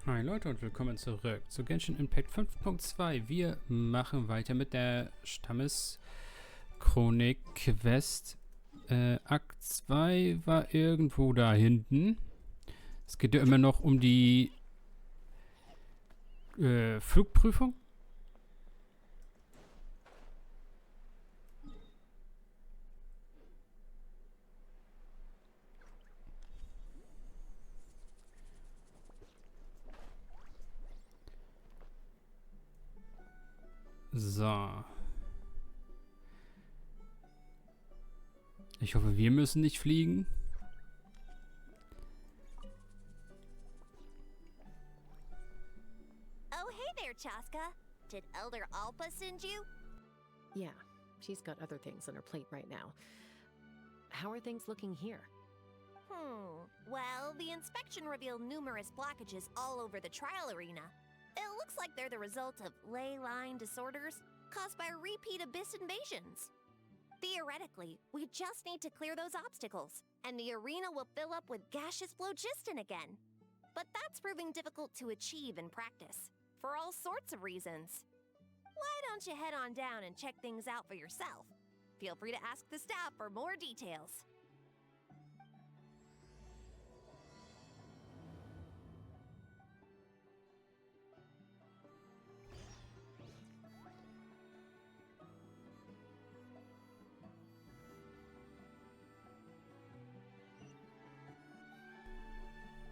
Hi Leute und willkommen zurück zu Genshin Impact 5.2. Wir machen weiter mit der Stammes Chronik Quest. Akt 2 war irgendwo da hinten. Es geht ja immer noch um die Flugprüfung. So. Ich hoffe, wir müssen nicht fliegen. Oh, hey there, Chaska. Did Elder Alpa send you? Yeah, she's got other things on her plate right now. How are things looking here? Well, the inspection revealed numerous blockages all over the trial arena. It looks like they're the result of ley line disorders caused by repeat abyss invasions. Theoretically, we just need to clear those obstacles, and the arena will fill up with gaseous phlogiston again. But that's proving difficult to achieve in practice, for all sorts of reasons. Why don't you head on down and check things out for yourself? Feel free to ask the staff for more details.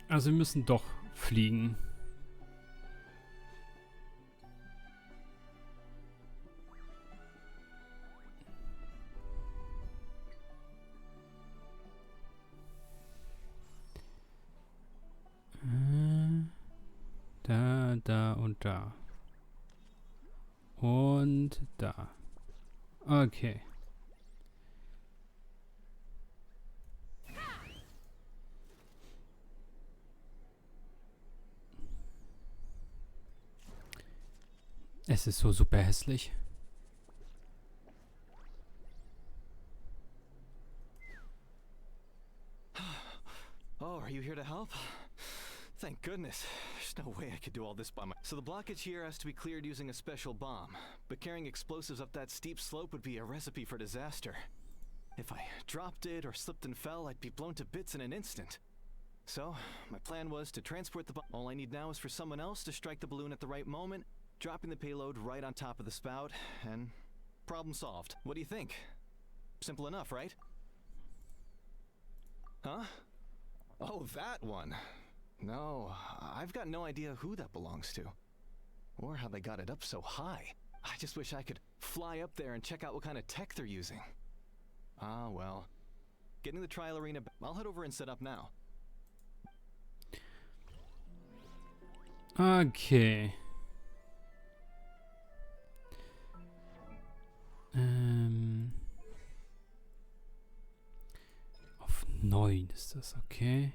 Also wir müssen doch fliegen. Da und da. Und da. Okay. Es ist so super hässlich. Oh, are you here to help? Thank goodness. There's no way I could do all this by myself. So the blockage here has to be cleared using a special bomb. But carrying explosives up that steep slope would be a recipe for disaster. If I dropped it or slipped and fell, I'd be blown to bits in an instant. So, my plan was to transport the bomb. All I need now is for someone else to strike the balloon at the right moment, dropping the payload right on top of the spout, and problem solved. What do you think? Simple enough, right? Huh? Oh, that one. No, I've got no idea who that belongs to. Or how they got it up so high. I just wish I could fly up there and check out what kind of tech they're using. Ah, well. Getting the trial arena... I'll head over and set up now. Okay. Auf 9 ist das, okay.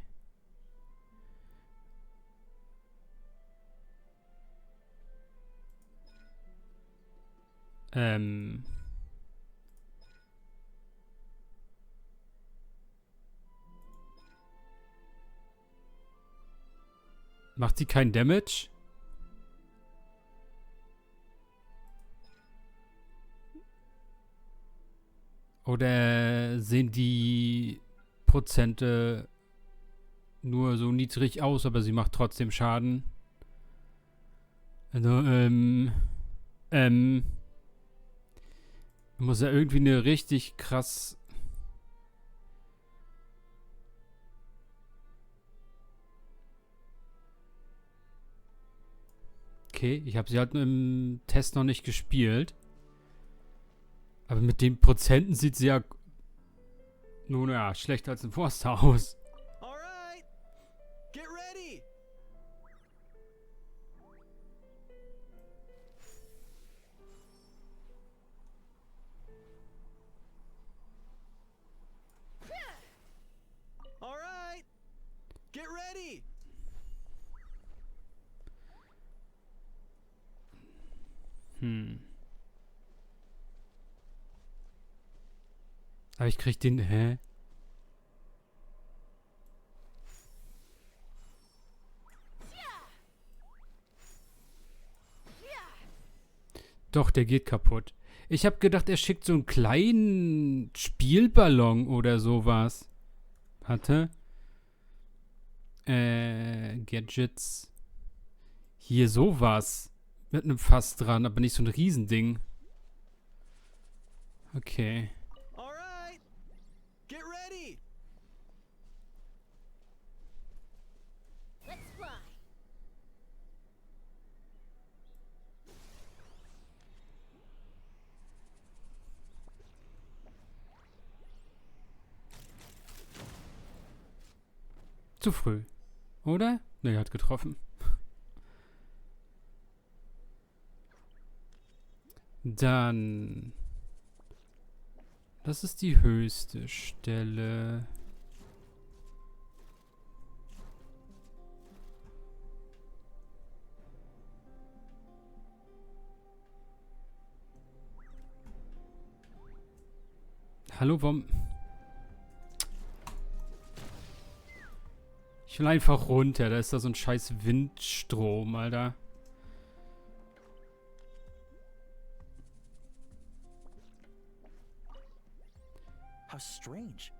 Macht sie keinen Damage? Oder sehen die Prozente nur so niedrig aus, aber sie macht trotzdem Schaden? Also, muss ja irgendwie eine richtig krass... Okay, ich habe sie halt im Test noch nicht gespielt. Aber mit den Prozenten sieht sie ja... Nun ja, schlechter als im Forster aus. Alright! Get ready! Alright! Get ready! Aber ich krieg den... Hä? Doch, der geht kaputt. Ich habe gedacht, er schickt so einen kleinen Spielballon oder sowas. Warte. Gadgets. Hier sowas. Mit einem Fass dran, aber nicht so ein Riesending. Okay. Alright! Get ready! Let's fly. Zu früh. Oder? Ne, er hat getroffen. Dann. Das ist die höchste Stelle. Hallo, warum? Ich will einfach runter. Da ist da so ein scheiß Windstrom, Alter. How strange.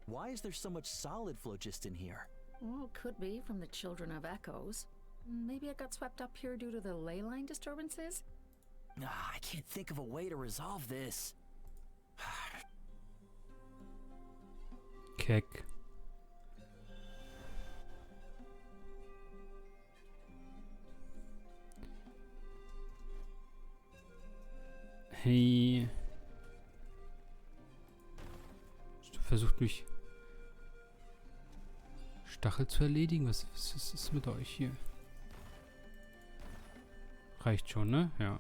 Why is there so much solid phlogiston here? Well, could be from the Children of Echoes. Maybe it got swept up here due to the ley line disturbances? I can't think of a way to resolve this. Keck. Hey. Versucht mich Stachel zu erledigen. Was ist mit euch hier? Reicht schon, ne? Ja.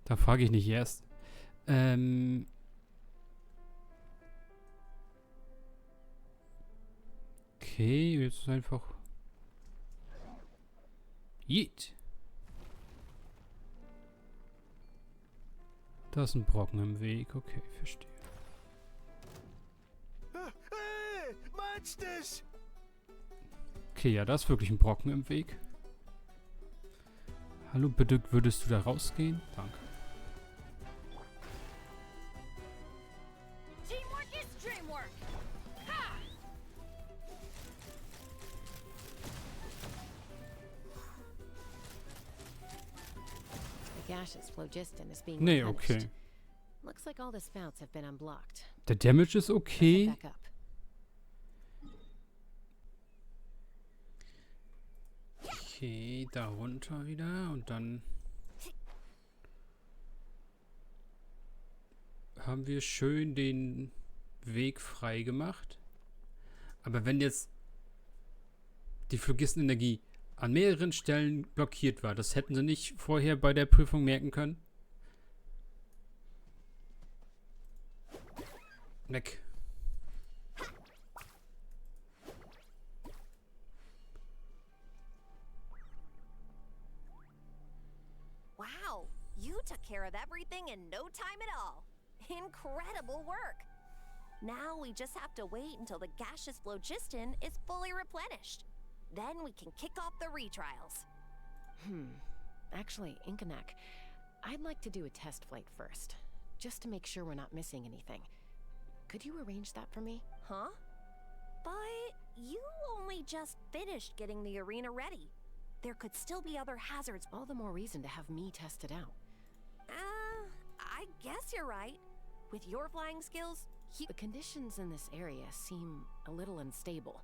Da frage ich nicht erst. Okay, jetzt ist einfach... Yeet. Da ist ein Brocken im Weg. Okay, verstehe. Hey! Monsters! Okay, ja, da ist wirklich ein Brocken im Weg. Hallo, bitte würdest du da rausgehen? Danke. Teamwork is dreamwork! Ha! The gaseous phlogiston is being Nee, replenished. okay. Looks like all the spouts have been unblocked. Der Damage ist Let's okay. head back up. Okay, da runter wieder und dann haben wir schön den Weg frei gemacht. Aber wenn jetzt die Phlogistenenergie an mehreren Stellen blockiert war, das hätten sie nicht vorher bei der Prüfung merken können? Weg. Wow, you took care of everything in no time at all. Incredible work. Now we just have to wait until the gaseous phlogiston is fully replenished. Then we can kick off the retrials. Actually, Inkanak, I'd like to do a test flight first, just to make sure we're not missing anything. Could you arrange that for me? Huh? But you only just finished getting the arena ready. There could still be other hazards. All the more reason to have me test it out. I guess you're right. With your flying skills, The conditions in this area seem a little unstable,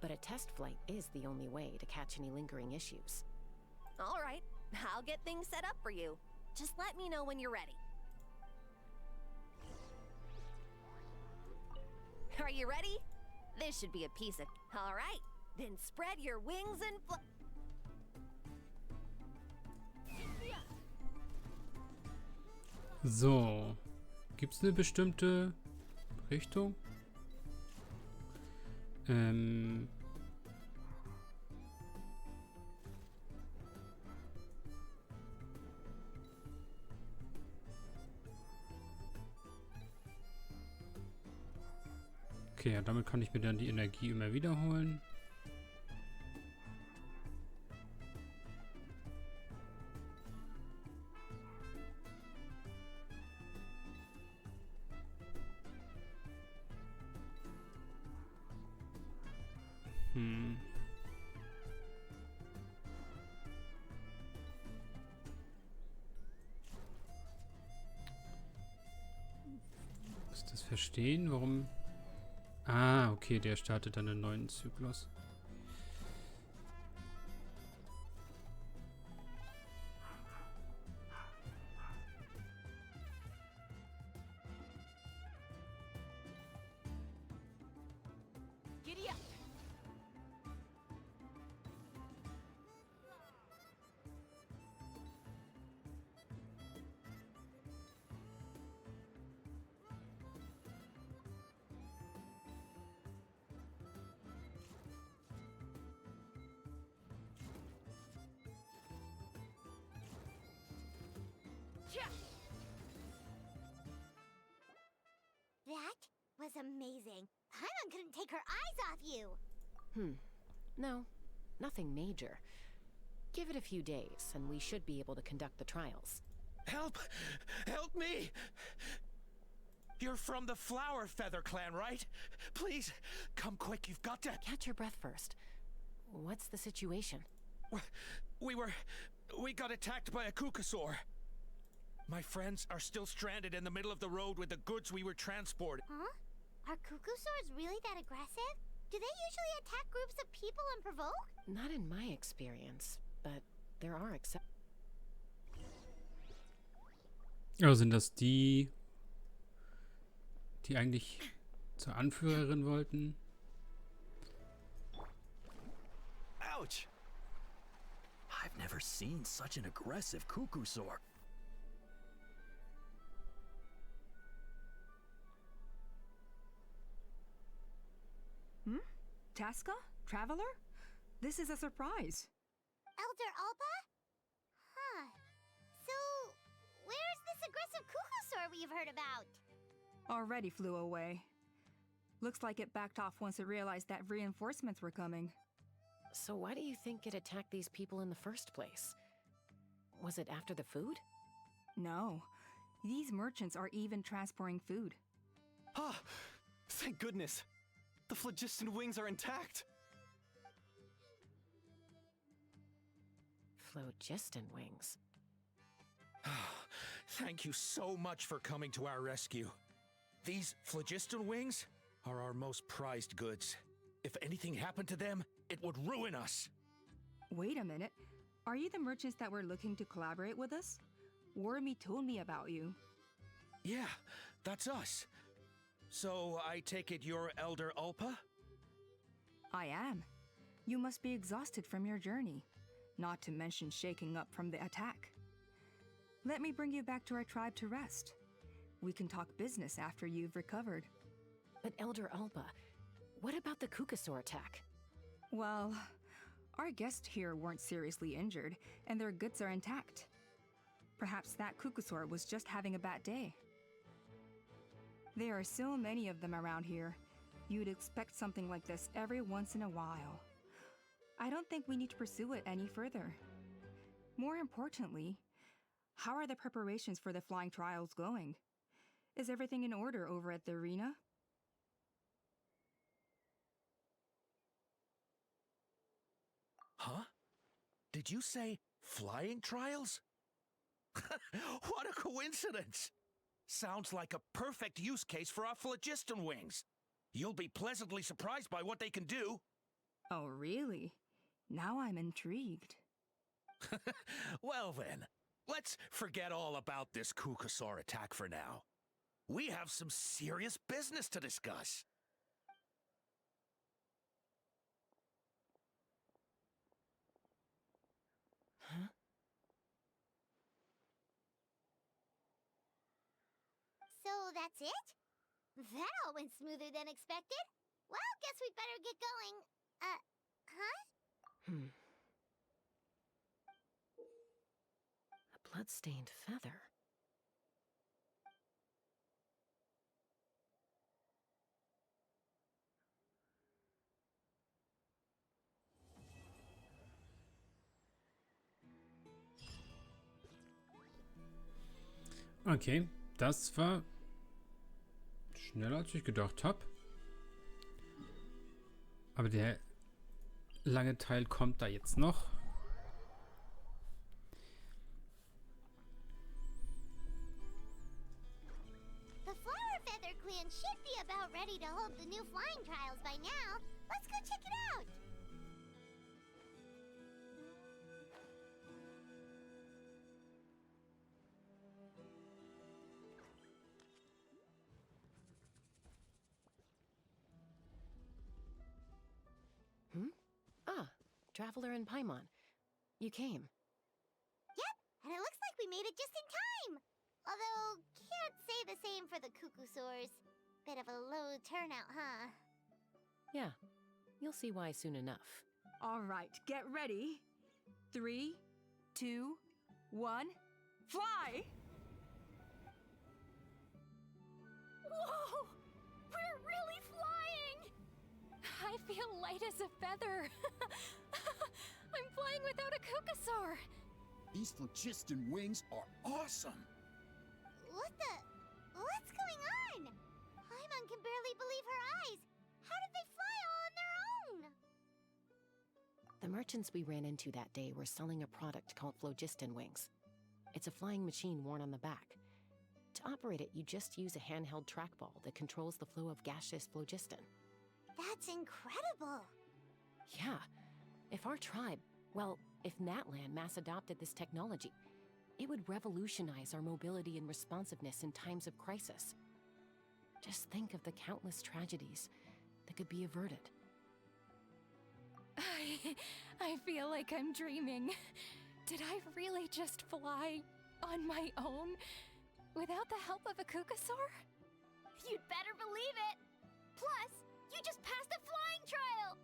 but a test flight is the only way to catch any lingering issues. all right, I'll get things set up for you. Just let me know when you're ready. Are you ready? This should be a piece of... All right, then spread your wings and fly... So. Gibt es eine bestimmte Richtung? Ähm. Okay, ja, damit kann ich mir dann die Energie immer wiederholen. Muss das verstehen? Warum? Ah, okay, der startet dann einen neuen Zyklus. Giddy up! That was amazing. Paimon couldn't take her eyes off you. No, nothing major. Give it a few days, and we should be able to conduct the trials. Help! Help me! You're from the Flower Feather Clan, right? Please, come quick, you've got to... Catch your breath first. What's the situation? We got attacked by a Kukasaur. My friends are still stranded in the middle of the road with the goods we were transporting. Huh? Are Kukusaurs really that aggressive? Do they usually attack groups of people and provoke? Not in my experience, but there are exceptions. Also sind das die eigentlich zur Anführerin wollten? Ouch! I've never seen such an aggressive Kukusaur. Taska? Traveler? This is a surprise. Elder Alba? Huh. So, where's this aggressive Kukusaur we've heard about? Already flew away. Looks like it backed off once it realized that reinforcements were coming. So why do you think it attacked these people in the first place? Was it after the food? No. These merchants are even transporting food. Ah! Thank goodness! The phlogiston wings are intact! Phlogiston wings. Thank you so much for coming to our rescue. These phlogiston wings are our most prized goods. If anything happened to them, it would ruin us. Wait a minute. Are you the merchants that were looking to collaborate with us? Wormy told me about you. Yeah, that's us. So I take it you're Elder Ulpa? I am. You must be exhausted from your journey, not to mention shaking up from the attack. Let me bring you back to our tribe to rest. We can talk business after you've recovered. But Elder Alba, what about the Kukasaur attack? Well, our guests here weren't seriously injured, and their goods are intact. Perhaps that Kukasaur was just having a bad day. There are so many of them around here. You'd expect something like this every once in a while. I don't think we need to pursue it any further. More importantly, how are the preparations for the flying trials going? Is everything in order over at the arena? Huh? Did you say flying trials? What a coincidence! Sounds like a perfect use case for our phlogiston wings. You'll be pleasantly surprised by what they can do. Oh, really? Now I'm intrigued. Well then, let's forget all about this Kukasaur attack for now. We have some serious business to discuss. Huh? So that's it? That all went smoother than expected. Well, guess we'd better get going. Huh? A blood-stained feather. Okay, das war schneller, als ich gedacht habe. Aber der lange Teil kommt da jetzt noch. The Flower Feather Clan should be about ready to hold the new flying trials by now. Let's go check it out. Traveler and Paimon. You came. Yep, and it looks like we made it just in time. Although, can't say the same for the Cuckoosaurs. Bit of a low turnout, huh? Yeah, you'll see why soon enough. All right, get ready. 3, 2, 1, fly! Whoa! We're really flying! I feel light as a feather. I'm flying without a Cuckoosaur. These phlogiston wings are awesome. What's going on? Paimon can barely believe her eyes. How did they fly all on their own? The merchants we ran into that day were selling a product called phlogiston wings. It's a flying machine worn on the back. To operate it, you just use a handheld trackball that controls the flow of gaseous phlogiston. That's incredible. Yeah. If our tribe, well, if Natlan mass adopted this technology, it would revolutionize our mobility and responsiveness in times of crisis. Just think of the countless tragedies that could be averted. I feel like I'm dreaming. Did I really just fly on my own without the help of a Cuckoosaur? You'd better believe it. Plus, you just passed the flying trial.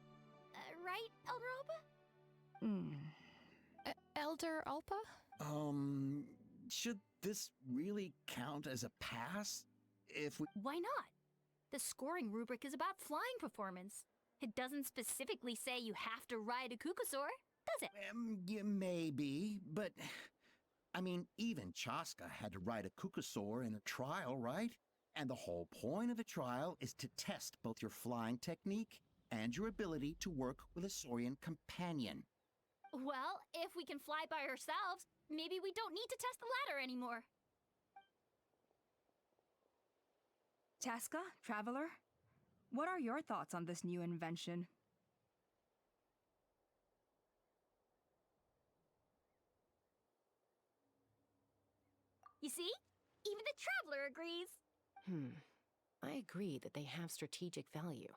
Right, Elder Alpa? Elder Alpa? Should this really count as a pass? If we... Why not? The scoring rubric is about flying performance. It doesn't specifically say you have to ride a Cuckoosaur, does it? Yeah, maybe, but... I mean, even Chaska had to ride a Cuckoosaur in a trial, right? And the whole point of a trial is to test both your flying technique and your ability to work with a Saurian companion. Well, if we can fly by ourselves, maybe we don't need to test the ladder anymore. Chaska, Traveler, what are your thoughts on this new invention? You see? Even the Traveler agrees. I agree that they have strategic value,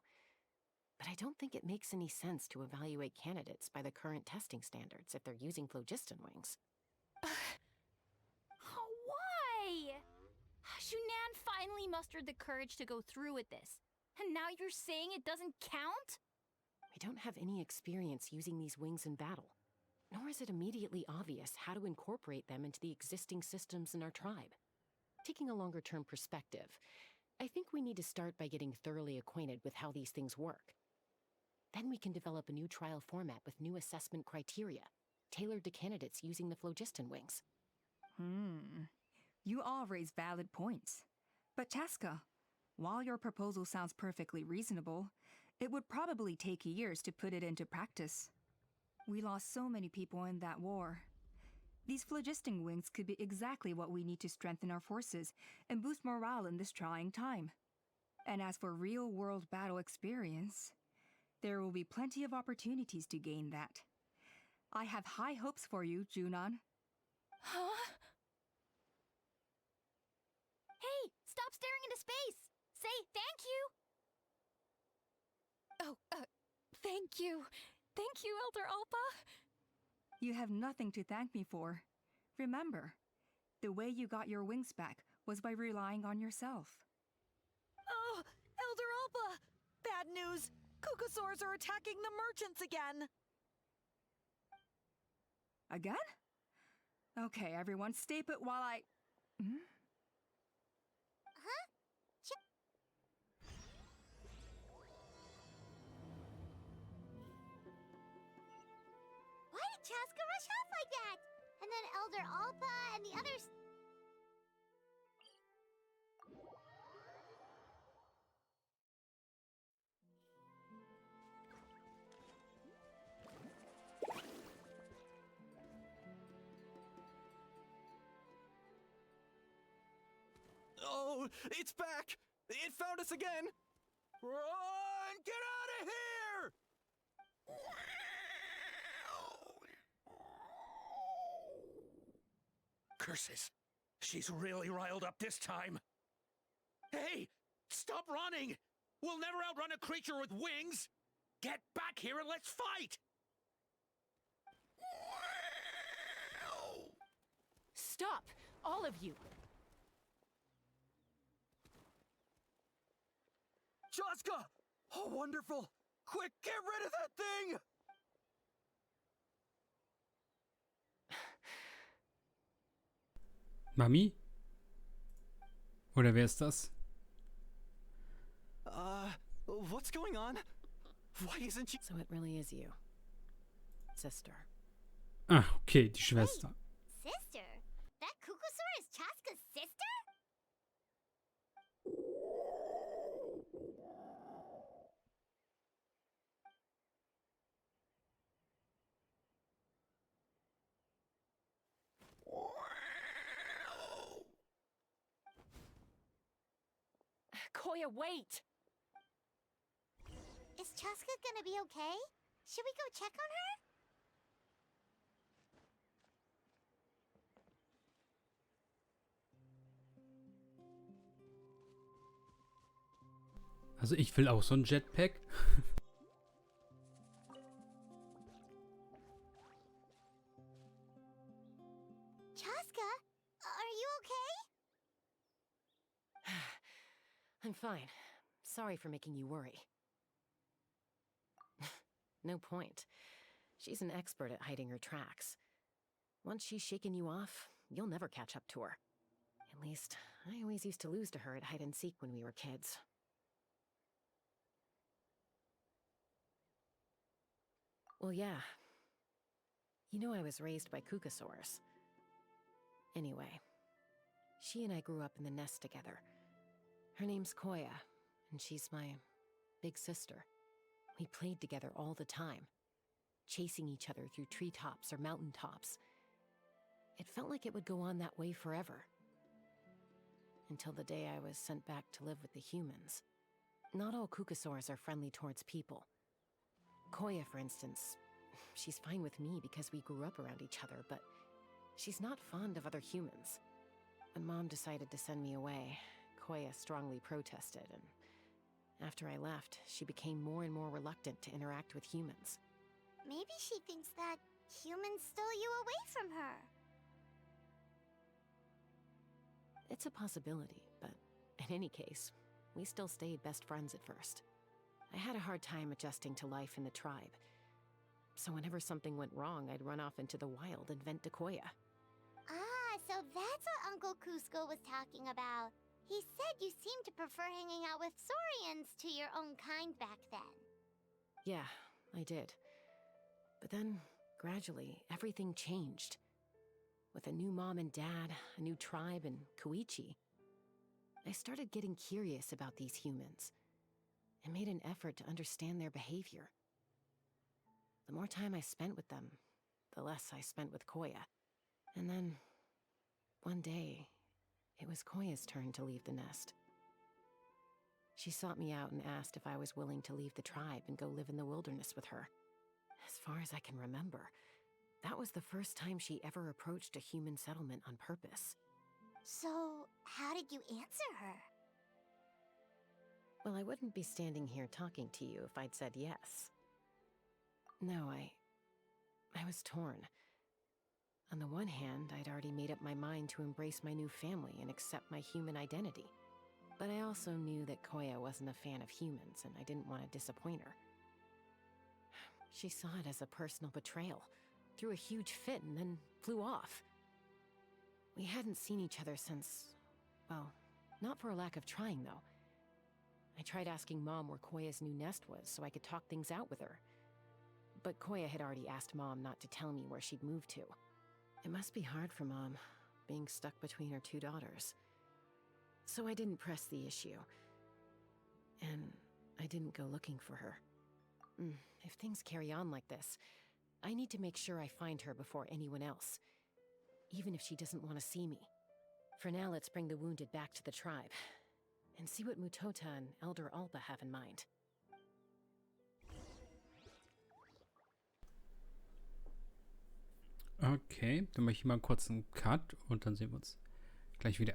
but I don't think it makes any sense to evaluate candidates by the current testing standards if they're using phlogiston wings. Why? Shunan finally mustered the courage to go through with this, and now you're saying it doesn't count? We don't have any experience using these wings in battle, nor is it immediately obvious how to incorporate them into the existing systems in our tribe. Taking a longer-term perspective, I think we need to start by getting thoroughly acquainted with how these things work. Then we can develop a new trial format with new assessment criteria, tailored to candidates using the phlogiston wings. You all raise valid points. But Chaska, while your proposal sounds perfectly reasonable, it would probably take years to put it into practice. We lost so many people in that war. These phlogiston wings could be exactly what we need to strengthen our forces and boost morale in this trying time. And as for real-world battle experience, there will be plenty of opportunities to gain that. I have high hopes for you, Junon. Huh? Hey, stop staring into space! Say thank you! Oh, thank you. Thank you, Elder Alpa. You have nothing to thank me for. Remember, the way you got your wings back was by relying on yourself. Oh, Elder Alpa! Bad news! Kukusaurs are attacking the merchants again! Again? Okay, everyone, stay put while I... Hmm? Huh? Why did Chaska rush off like that? And then Elder Alpa and the others... Oh, it's back! It found us again! Run! Get out of here! Curses. She's really riled up this time. Hey! Stop running! We'll never outrun a creature with wings! Get back here and let's fight! Stop! All of you! Chaska! Oh, wonderful! Quick, get rid of that thing! Mami? Oder wer ist das? What's going on? Why isn't she... So it really is you. Sister. Ah, okay, die Schwester. Sister? That Kukusaur is Chaska's sister? Koya, wait! Is Chaska gonna be okay? Should we go check on her? Also ich will auch so ein Jetpack. Chaska, are you okay? I'm fine. Sorry for making you worry. No point. She's an expert at hiding her tracks. Once she's shaken you off, you'll never catch up to her. At least, I always used to lose to her at hide-and-seek when we were kids. Well, yeah. You know I was raised by Kukusaurs. Anyway, she and I grew up in the nest together. Her name's Koya, and she's my big sister. We played together all the time, chasing each other through treetops or mountaintops. It felt like it would go on that way forever. Until the day I was sent back to live with the humans. Not all Kukusaurs are friendly towards people. Koya, for instance, she's fine with me because we grew up around each other, but she's not fond of other humans. When Mom decided to send me away, Koya strongly protested, and after I left, she became more and more reluctant to interact with humans. Maybe she thinks that humans stole you away from her. It's a possibility, but in any case, we still stayed best friends at first. I had a hard time adjusting to life in the tribe. So whenever something went wrong, I'd run off into the wild and vent to Koya. Ah, so that's what Uncle Cusco was talking about. He said you seemed to prefer hanging out with Saurians to your own kind back then. Yeah, I did. But then, gradually, everything changed. With a new mom and dad, a new tribe, and Koichi, I started getting curious about these humans, and made an effort to understand their behavior. The more time I spent with them, the less I spent with Koya. And then, one day, it was Koya's turn to leave the nest. She sought me out and asked if I was willing to leave the tribe and go live in the wilderness with her. As far as I can remember, that was the first time she ever approached a human settlement on purpose. So, how did you answer her? Well, I wouldn't be standing here talking to you if I'd said yes. No, I was torn. On the one hand, I'd already made up my mind to embrace my new family and accept my human identity. But I also knew that Koya wasn't a fan of humans, and I didn't want to disappoint her. She saw it as a personal betrayal, threw a huge fit, and then flew off. We hadn't seen each other since... well, not for a lack of trying, though. I tried asking Mom where Koya's new nest was so I could talk things out with her. But Koya had already asked Mom not to tell me where she'd moved to. It must be hard for Mom, being stuck between her two daughters. So I didn't press the issue. And I didn't go looking for her. If things carry on like this, I need to make sure I find her before anyone else. Even if she doesn't want to see me. For now, let's bring the wounded back to the tribe. And see what Mutota and Elder Alba have in mind. Okay, dann mache ich mal kurz einen Cut und dann sehen wir uns gleich wieder.